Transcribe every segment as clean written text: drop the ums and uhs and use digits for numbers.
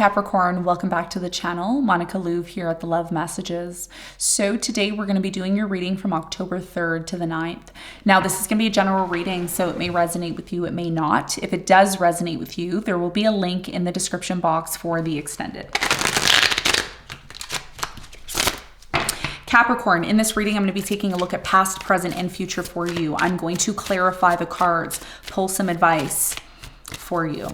Capricorn, welcome back to the channel. Monica Louv here at the Love Messages. So today we're going to be doing your reading from October 3rd to the 9th. Now this is going to be a general reading, so it may resonate with you, it may not. If it does resonate with you, there will be a link in the description box for the extended. Capricorn, in this reading, I'm going to be taking a look at past, present, and future for you. I'm going to clarify the cards, pull some advice for you.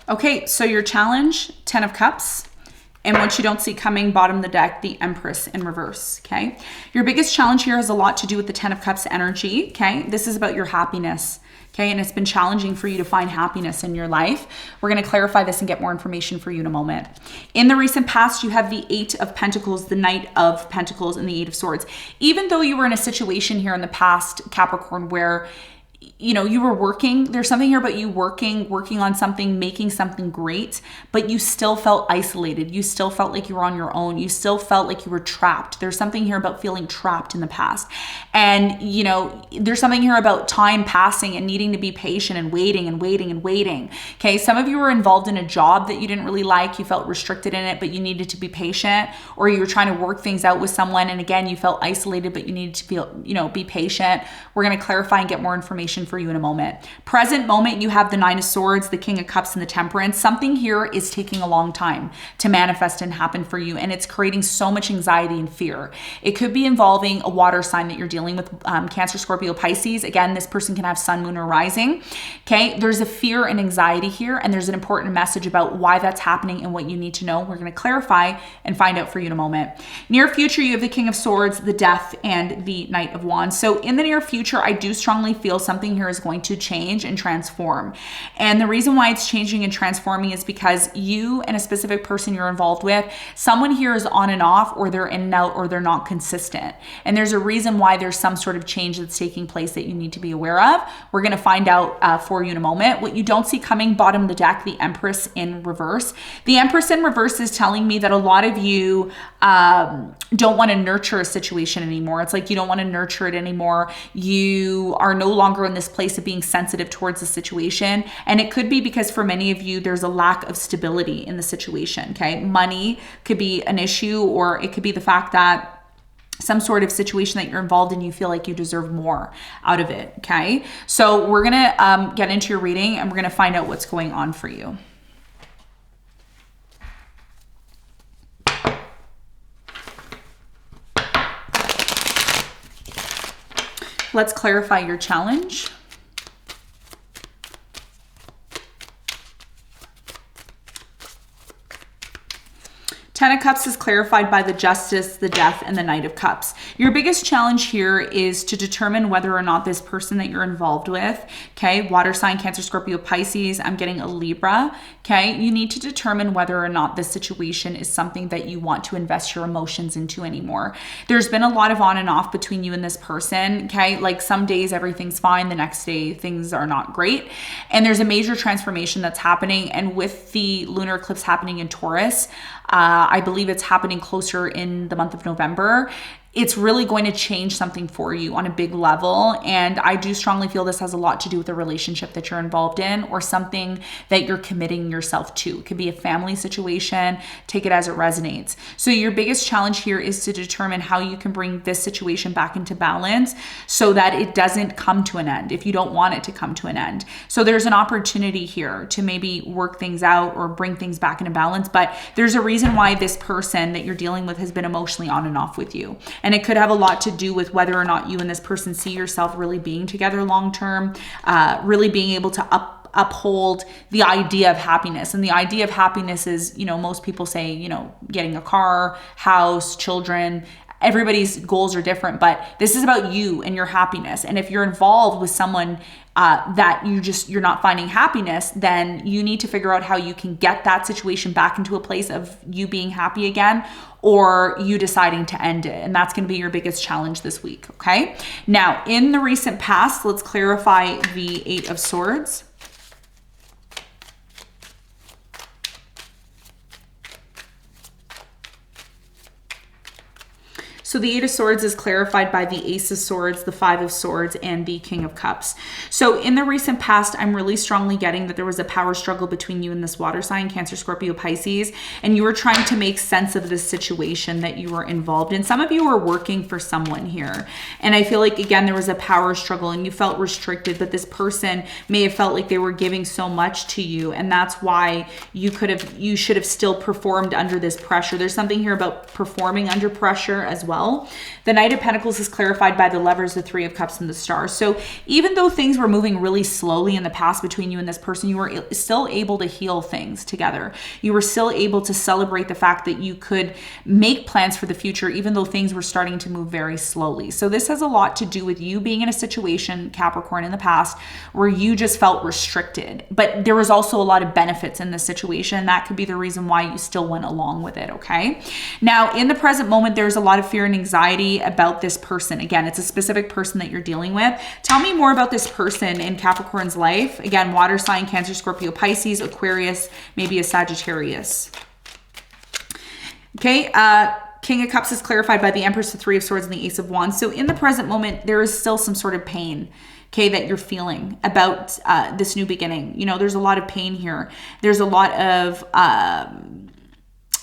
Okay, so your challenge, 10 of Cups, and what you don't see coming, bottom of the deck, the Empress in reverse, okay? Your biggest challenge here has a lot to do with the 10 of Cups energy, okay? This is about your happiness, okay? And it's been challenging for you to find happiness in your life. We're gonna clarify this and get more information for you in a moment. In the recent past, you have the 8 of Pentacles, the Knight of Pentacles, and the 8 of Swords. Even though you were in a situation here in the past, Capricorn, where you know, you were working, there's something here about you working on something, making something great, but you still felt isolated. You still felt like you were on your own. You still felt like you were trapped. There's something here about feeling trapped in the past. And, you know, there's something here about time passing and needing to be patient and waiting and waiting and waiting. Okay. Some of you were involved in a job that you didn't really like. You felt restricted in it, but you needed to be patient, or you were trying to work things out with someone. And again, you felt isolated, but you needed to feel, you know, be patient. We're going to clarify and get more information for you in a moment. Present moment, you have the 9 of Swords, the King of Cups, and the Temperance. Something here is taking a long time to manifest and happen for you, and it's creating so much anxiety and fear. It could be involving a water sign that you're dealing with, Cancer, Scorpio, Pisces. Again, this person can have sun, moon, or rising. Okay, there's a fear and anxiety here, and there's an important message about why that's happening and what you need to know. We're going to clarify and find out for you in a moment. Near future, you have the King of Swords, the Death, and the Knight of Wands. So in the near future, I do strongly feel something here is going to change and transform. And the reason why it's changing and transforming is because you and a specific person you're involved with, someone here is on and off, or they're in and out, or they're not consistent. And there's a reason why there's some sort of change that's taking place that you need to be aware of. We're going to find out for you in a moment. What you don't see coming, bottom of the deck, the Empress in reverse. The Empress in reverse is telling me that a lot of you don't want to nurture a situation anymore. It's like you don't want to nurture it anymore. You are no longer in this place of being sensitive towards the situation. And it could be because for many of you, there's a lack of stability in the situation, okay? Money could be an issue, or it could be the fact that some sort of situation that you're involved in, you feel like you deserve more out of it, okay? So we're gonna get into your reading, and we're gonna find out what's going on for you. Let's clarify your challenge. 10 of Cups is clarified by the Justice, the Death, and the Knight of Cups. Your biggest challenge here is to determine whether or not this person that you're involved with, okay, water sign, Cancer, Scorpio, Pisces, I'm getting a Libra, okay, you need to determine whether or not this situation is something that you want to invest your emotions into anymore. There's been a lot of on and off between you and this person, okay, like some days everything's fine, the next day things are not great, and there's a major transformation that's happening. And with the lunar eclipse happening in Taurus, I believe it's happening closer in the month of November. It's really going to change something for you on a big level. And I do strongly feel this has a lot to do with the relationship that you're involved in, or something that you're committing yourself to. It could be a family situation. Take it as it resonates. So your biggest challenge here is to determine how you can bring this situation back into balance so that it doesn't come to an end if you don't want it to come to an end. So there's an opportunity here to maybe work things out or bring things back into balance. But there's a reason why this person that you're dealing with has been emotionally on and off with you. And it could have a lot to do with whether or not you and this person see yourself really being together long-term, really being able to uphold the idea of happiness. And the idea of happiness is, you know, most people say, you know, getting a car, house, children, everybody's goals are different, but this is about you and your happiness. And if you're involved with someone that you're not finding happiness, then you need to figure out how you can get that situation back into a place of you being happy again, or you deciding to end it. And that's going to be your biggest challenge this week. Okay. Now, in the recent past, let's clarify the 8 of Swords. So the 8 of Swords is clarified by the Ace of Swords, the 5 of Swords, and the King of Cups. So in the recent past, I'm really strongly getting that there was a power struggle between you and this water sign, Cancer, Scorpio, Pisces, and you were trying to make sense of this situation that you were involved in. Some of you were working for someone here. And I feel like, again, there was a power struggle and you felt restricted, but this person may have felt like they were giving so much to you. And that's why you should have still performed under this pressure. There's something here about performing under pressure as well. The Knight of Pentacles is clarified by the Lovers, the 3 of Cups, and the Star. So even though things were moving really slowly in the past between you and this person, you were still able to heal things together. You were still able to celebrate the fact that you could make plans for the future, even though things were starting to move very slowly. So this has a lot to do with you being in a situation, Capricorn, in the past where you just felt restricted. But there was also a lot of benefits in this situation. That could be the reason why you still went along with it, okay? Now, in the present moment, there's a lot of fear and anxiety about this person. Again, it's a specific person that you're dealing with. Tell me more about this person in Capricorn's life. Again, water sign, Cancer, Scorpio, Pisces, Aquarius, maybe a Sagittarius. Okay, King of Cups is clarified by the Empress, the 3 of Swords, and the Ace of Wands. So in the present moment, there is still some sort of pain, okay, that you're feeling about this new beginning. You know, there's a lot of pain here. There's a lot of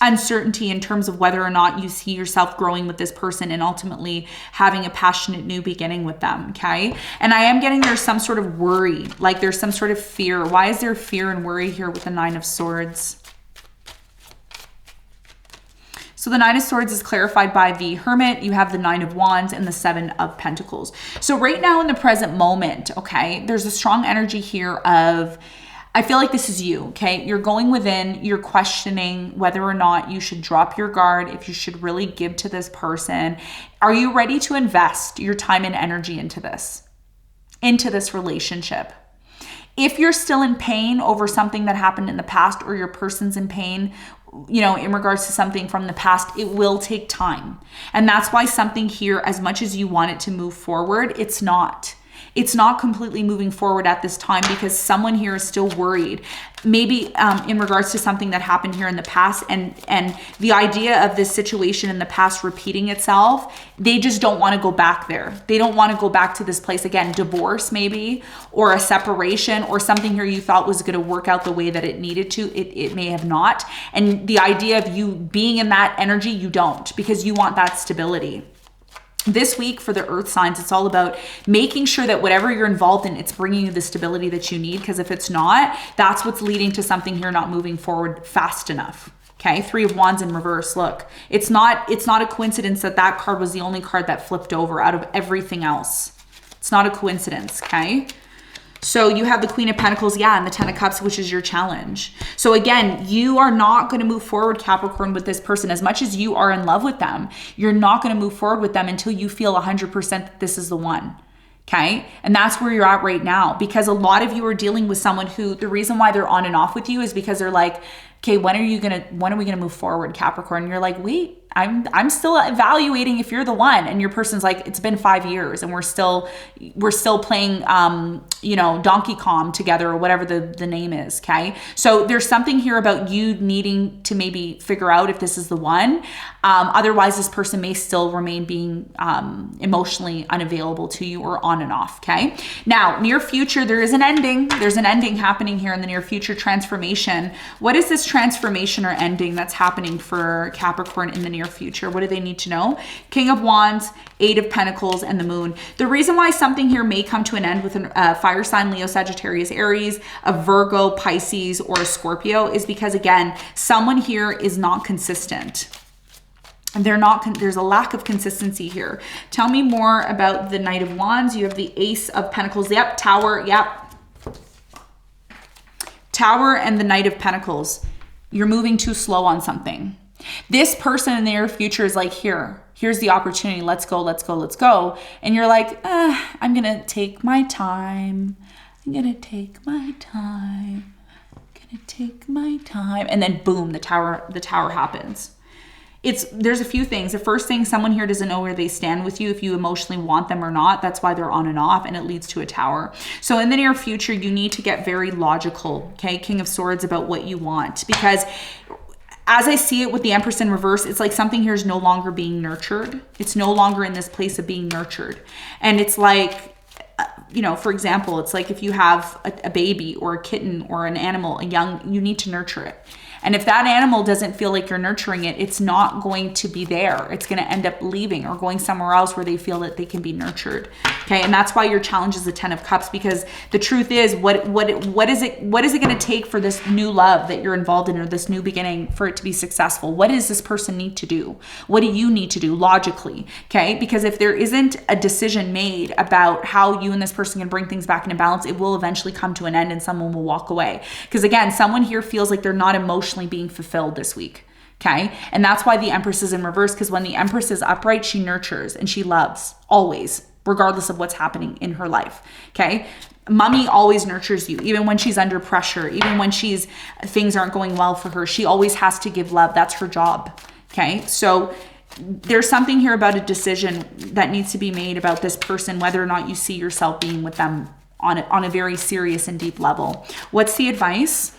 uncertainty in terms of whether or not you see yourself growing with this person and ultimately having a passionate new beginning with them, okay? And I am getting there's some sort of worry, like there's some sort of fear. Why is there fear and worry here with the 9 of Swords? So the 9 of Swords is clarified by the Hermit. You have the 9 of Wands and the 7 of Pentacles. So right now in the present moment, okay, there's a strong energy here of, I feel like this is you, okay? You're going within, you're questioning whether or not you should drop your guard, if you should really give to this person. Are you ready to invest your time and energy into this relationship? If you're still in pain over something that happened in the past, or your person's in pain, you know, in regards to something from the past, it will take time. And that's why something here, as much as you want it to move forward, it's not completely moving forward at this time, because someone here is still worried, maybe in regards to something that happened here in the past, and the idea of this situation in the past repeating itself. They just don't want to go back there. They don't want to go back to this place again. Divorce maybe, or a separation, or something here you thought was going to work out the way that it needed to. It may have not. And the idea of you being in that energy, you don't, because you want that stability. This week for the earth signs, it's all about making sure that whatever you're involved in, it's bringing you the stability that you need. Because if it's not, that's what's leading to something here not moving forward fast enough. Okay, 3 of Wands in reverse. Look, it's not a coincidence that that card was the only card that flipped over out of everything else. It's not a coincidence, okay? So you have the Queen of Pentacles, yeah, and the 10 of Cups, which is your challenge. So again, you are not going to move forward, Capricorn, with this person. As much as you are in love with them, you're not going to move forward with them until you feel 100% that this is the one. Okay. And that's where you're at right now, because a lot of you are dealing with someone who, the reason why they're on and off with you is because they're like, okay, when are we going to move forward, Capricorn? And you're like, wait, I'm still evaluating if you're the one. And your person's like, it's been 5 years and we're still playing, Donkey Kong together, or whatever the name is. Okay. So there's something here about you needing to maybe figure out if this is the one. Otherwise this person may still remain being, emotionally unavailable to you, or on and off. Okay. Now, near future, there is an ending. There's an ending happening here in the near future. Transformation. What is this transformation or ending that's happening for Capricorn in the near future? What do they need to know? King of Wands, 8 of Pentacles, and the Moon. The reason why something here may come to an end with a fire sign, Leo, Sagittarius, Aries, a Virgo, Pisces, or a Scorpio is because, again, someone here is not consistent. There's a lack of consistency here. Tell me more about the Knight of Wands. You have the Ace of Pentacles. Yep. Tower. Yep. Tower and the Knight of Pentacles. You're moving too slow on something. This person in the near future is like, here, Here's the opportunity. Let's go, let's go, let's go. And you're like, I'm going to take my time. I'm going to take my time. I'm going to take my time. And then boom, the tower happens. There's a few things. The first thing, someone here doesn't know where they stand with you, if you emotionally want them or not. That's why they're on and off, and it leads to a tower. So in the near future, you need to get very logical, okay? King of Swords, about what you want, because as I see it with the Empress in reverse, it's like something here is no longer being nurtured. It's no longer in this place of being nurtured. And it's like, for example, it's like if you have a baby or a kitten or an animal, you need to nurture it. And if that animal doesn't feel like you're nurturing it, it's not going to be there. It's going to end up leaving or going somewhere else where they feel that they can be nurtured. Okay. And that's why your challenge is the 10 of Cups, because the truth is what is it going to take for this new love that you're involved in, or this new beginning, for it to be successful? What does this person need to do? What do you need to do logically? Okay. Because if there isn't a decision made about how you and this person can bring things back into balance, it will eventually come to an end and someone will walk away. Because again, someone here feels like they're not emotionally being fulfilled this week. Okay. And that's why the Empress is in reverse, because when the Empress is upright, she nurtures and she loves always, regardless of what's happening in her life. Okay. Mummy always nurtures you, even when she's under pressure, even when things aren't going well for her. She always has to give love. That's her job. Okay. So there's something here about a decision that needs to be made about this person, whether or not you see yourself being with them on a very serious and deep level. What's the advice?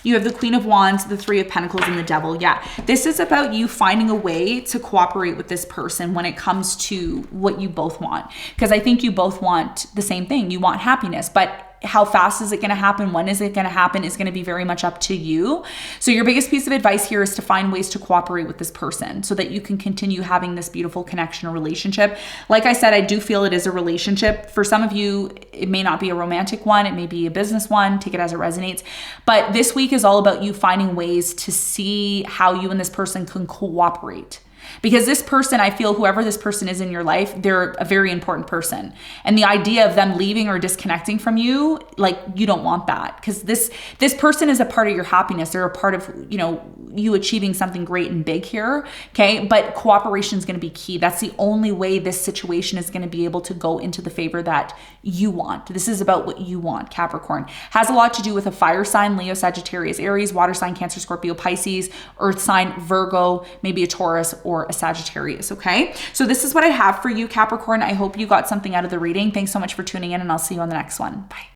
You have the Queen of Wands, the Three of Pentacles, and the Devil. Yeah, this is about you finding a way to cooperate with this person when it comes to what you both want. Because I think you both want the same thing. You want happiness, but how fast is it going to happen? When is it going to happen is going to be very much up to you. So your biggest piece of advice here is to find ways to cooperate with this person so that you can continue having this beautiful connection or relationship. Like I said, I do feel it is a relationship. For some of you, it may not be a romantic one. It may be a business one. Take it as it resonates. But this week is all about you finding ways to see how you and this person can cooperate. Because this person, I feel whoever this person is in your life, they're a very important person. And the idea of them leaving or disconnecting from you, like, you don't want that. Because this person is a part of your happiness. They're a part of, you achieving something great and big here. Okay. But cooperation is going to be key. That's the only way this situation is going to be able to go into the favor that you want. This is about what you want, Capricorn. Has a lot to do with a fire sign, Leo, Sagittarius, Aries, water sign, Cancer, Scorpio, Pisces, earth sign, Virgo, maybe a Taurus or a Sagittarius. Okay. So this is what I have for you, Capricorn. I hope you got something out of the reading. Thanks so much for tuning in, and I'll see you on the next one. Bye.